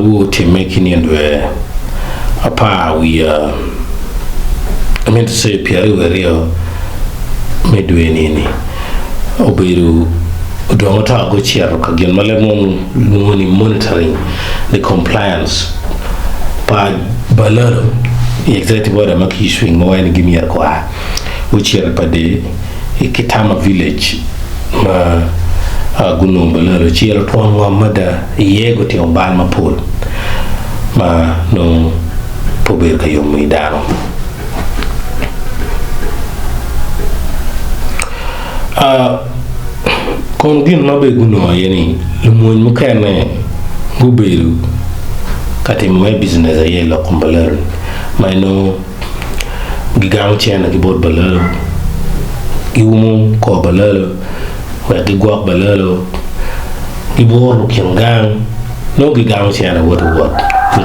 who to making it where apa we I mean to say Pierre Werio midway nini obiru Odonga go chair again money monitoring the compliance by Balaalo executive order maki swing mo wani Gimara kwa which year per day Kitama village ma guno Balaalo chielo tuangwa mada yego ti ombal ma pool ma no pobir kayo midano kon gin mabe guno yani lumoy mu kane guberu kati my business ay la kumbaler may no gigang chena ki bod Balaalo giwum ko Balaalo wa gigwak Balaalo gibor kingang no gigang chena what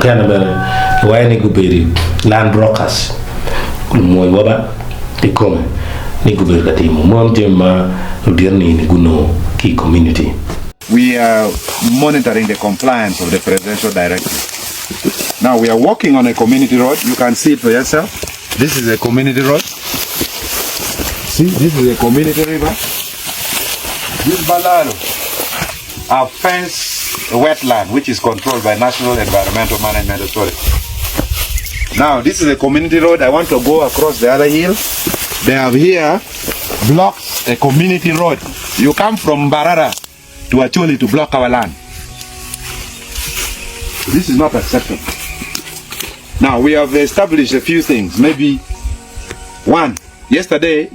kana bere wayne guberi land brokers lumoy waba ikome ni guber kati mo mom tema udirni ni guno ki community. We are monitoring the compliance of the presidential directive. Now we are working on a community road. You can see it for yourself. This is a community road. See, this is a community river. This Balaalo, a fenced wetland which is controlled by National Environmental Management Authority. Now this is a community road. I want to go across the other hill. They have here blocks a community road. You come from Barara to Acholi to block our land. This is not acceptable. Now we have established a few things. Maybe one, yesterday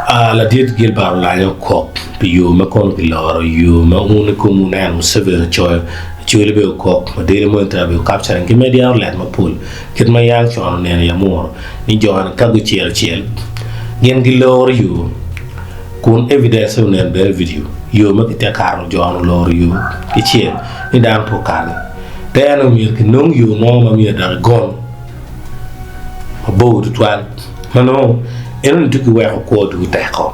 la diet Gilbert Olanya kok you makon bilor you ma un comuna no severe choy chule be kok ma dele mo trabe capture ngi media outlet ma pool kit ma yang chon ne ya mor ni johan kagu chiel gen gilor you kun evidence ne be video you ma kite karo johan lor you ki chiel ni dan po kan teno mir ki nong you no ma mi dar gon bo to twal mano enu tuki wa ko du ta ko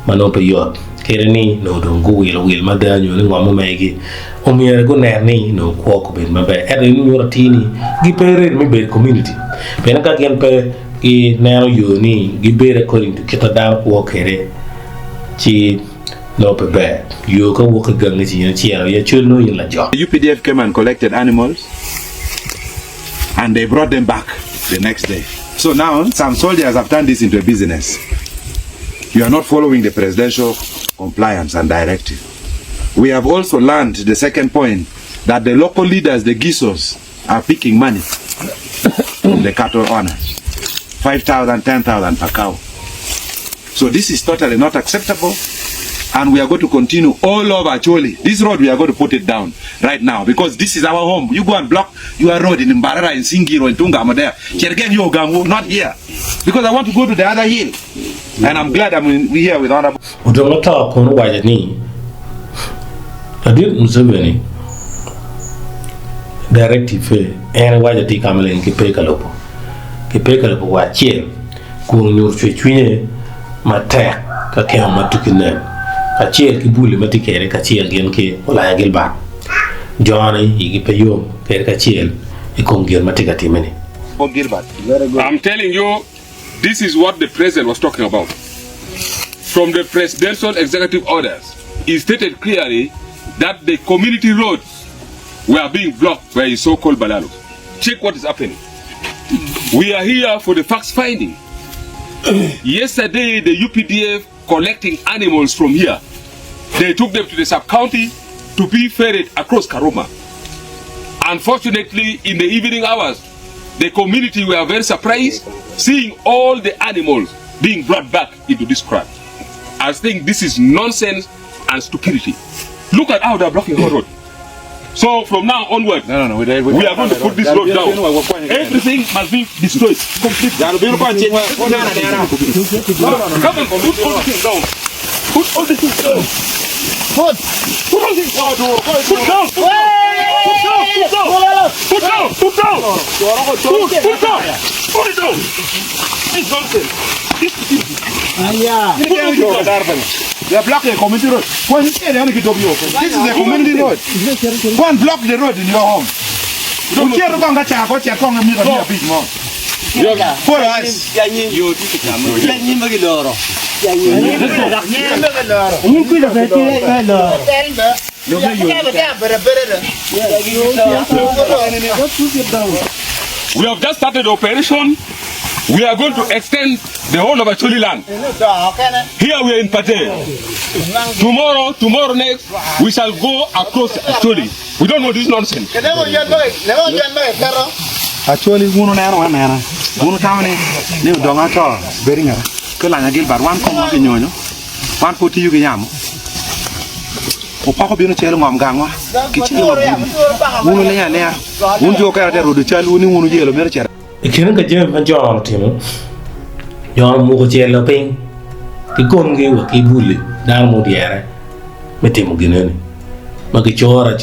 mano pe yo kere ni no dongo wil madanyo ni ngwa megi o mi go ne ni no ko be ma be e ni yo tini gi pere mi be community pe na ka gen pe ki ne yo ni gi be according to kita da ko kere chi no pe be yo ko wo ka gang ni chi ya chuno yin la jo. UPDF came and collected animals and they brought them back the next day. So now some soldiers have turned this into a business. You are not following the presidential compliance and directive. We have also learned the second point that the local leaders, the Gisos, are picking money from the cattle owners. 5,000, 10,000 per cow. So this is totally not acceptable. And we are going to continue all over Acholi. This road, we are going to put it down right now because this is our home. You go and block your road in Mbarara, in Singiro, in Tunga, Amadea. Chergen Yogangu, not here. Because I want to go to the other hill. And I'm glad I'm here with Honorable. Udonga kono wajani. Adir Museveni. Directive and wajati kamele in Kipekalopo. Kipekalopo wachie. Kunyur chwechwine matek kakeo matukine. Kachiel kibuli matikere kachiel gen ke Olanya Gilbert Johnny igi peyom kere kachiel ikongir matikati meni. I'm telling you, this is what the president was talking about. From the presidential executive orders, he stated clearly that the community roads were being blocked by his so-called Balaalo. Check what is happening. We are here for the facts finding. Yesterday, the UPDF collecting animals from here. They took them to the sub-county to be ferried across Karoma. Unfortunately, in the evening hours, the community were very surprised seeing all the animals being brought back into this crowd. I think this is nonsense and stupidity. Look at how they're blocking the road. So from now onward, we are going to put this road down. Everything must be destroyed completely. Come and put all the things down. Put all the things down. Put all the things down. Put down. Put down. Put down. Put down. Put it down. This nonsense. They are blocking a community road. This is a community road. Go and block the road in your home. Ukiero konga chako konga mi ko big mo. Follow us. Yo ti kama. Yanyi magiloro. We have just started the operation. We are going to extend the whole of Acholi land. Here we are in Pate. Tomorrow next, we shall go across Acholi. We don't know this nonsense. Acholi uno nana. Uno tawni ni Odonga to beringa. Olanya Gilbert wan ko mo nyonyo. Wan poti yugi yamo. Opako bino chelo ngom gangwa. Kichilo. Uno le ya. Unjo ka ta rodo chalu ni uno jelo mer chera. Ikin ka jem ban jor timo. Jor mu ko chelo ping. Ki kom ge wa ki buli dar mo diere. Metimo ginene. Magi chora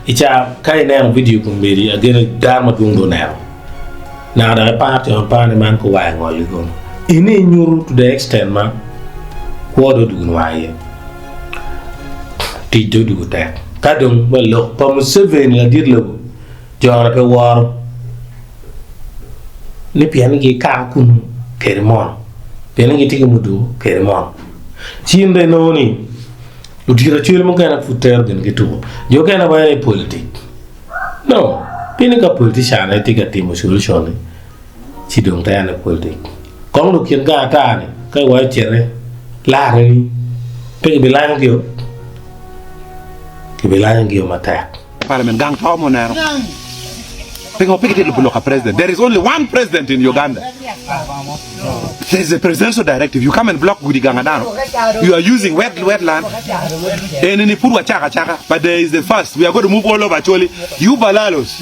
icha kai na video ko mbiri agena dar ma dungo na. Na da party on pan man ko wa ngol ko. Ini nyuru to the extent ma ko do dugun waye. Ti do du ta. Kadum ballo pa mo seven la dir lo. Jor pe war. Ni pian gi ka kun kermon. Pian gi tigi mudu kermon. Chinde no ni. Utira chile mo kana futer gen gitu. Yo kana ba politik. No, pini ka politician ai tiga timo solution. Ci dong ta na politik. Kong lu kien ga ta ni, ka wa chere. La ni. Pe bi la ngio. Ki bi la ngio mata. Parliament gang to mo nero. Pengo pekete lu bloka president. There is only one president in Uganda. There is a presidential directive. You come and block Uganda. You are using wetland. And in Purwa chaka. But there is the first. We are going to move all over Acholi. You Balaalos,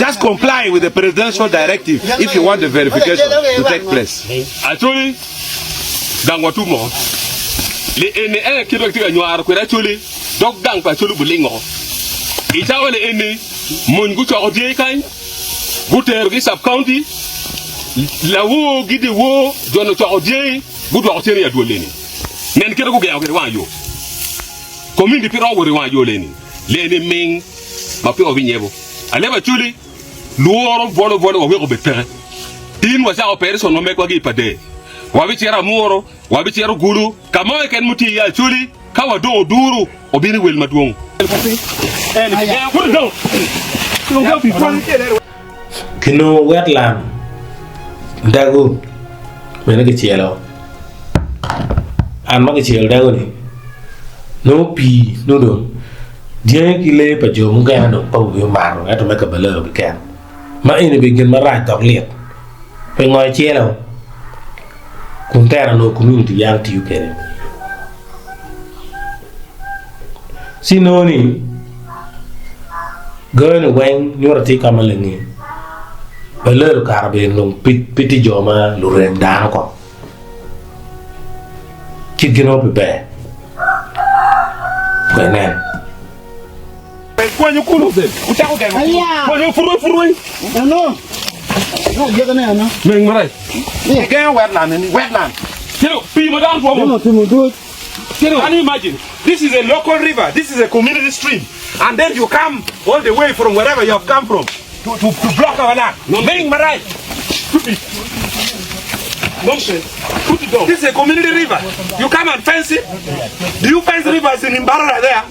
just comply with the presidential directive if you want the verification to take place. Acholi, dans Watumo, les ene qui doit être noir, que Acholi, donc dans Acholi Bulingo. Itawa les ene, mon goût à Odiekai, Gouter sub county, la wo gidi wo, John Odie, good or Terry Adolini. Nen Kero Gawayo. Commune de Piro with Wayo Lenny. Lenny Ming, Mapi of Vignebo. I never truly, Luoro, Bono, will be fair. Tin was our person no make a day. Wabichera Moro, Wabichero Guru, Kamoy can Muti Achuli, Kawado Duru, or Bini will Madwong. And put it down. Kino wetland. Dago. When I get yellow. And Magichel Dagoni. No pea, no do. Dear Gile, but you can no power man to make a below can. My enemy begin my right dog lip. When I yellow. Contera no community young to you can. See no need. Going away, you're a take a malingi. A little carabin long pity joma, Luren Danco. Kicking up a bear. When then? When you cool them, without them, when you for no, you're gonna know. Again, wetland. You know, people down for can you imagine? This is a local river, this is a community stream, and then you come all the way from wherever you have come from to block our land. No, being my right. Nonsense. Put it down. This is a community river. You come and fence it. Do you fence rivers in Gimara there?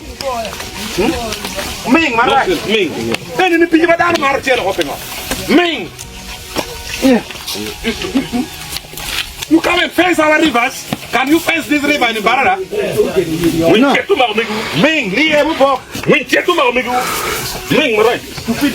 Ming, my right. Ming. Then in the people down Martial hopping up. Ming. Yeah. You come and fence our rivers. Can you fence this river in Barara? We get to Ming. Ming, we get to Ming, right? Stupid.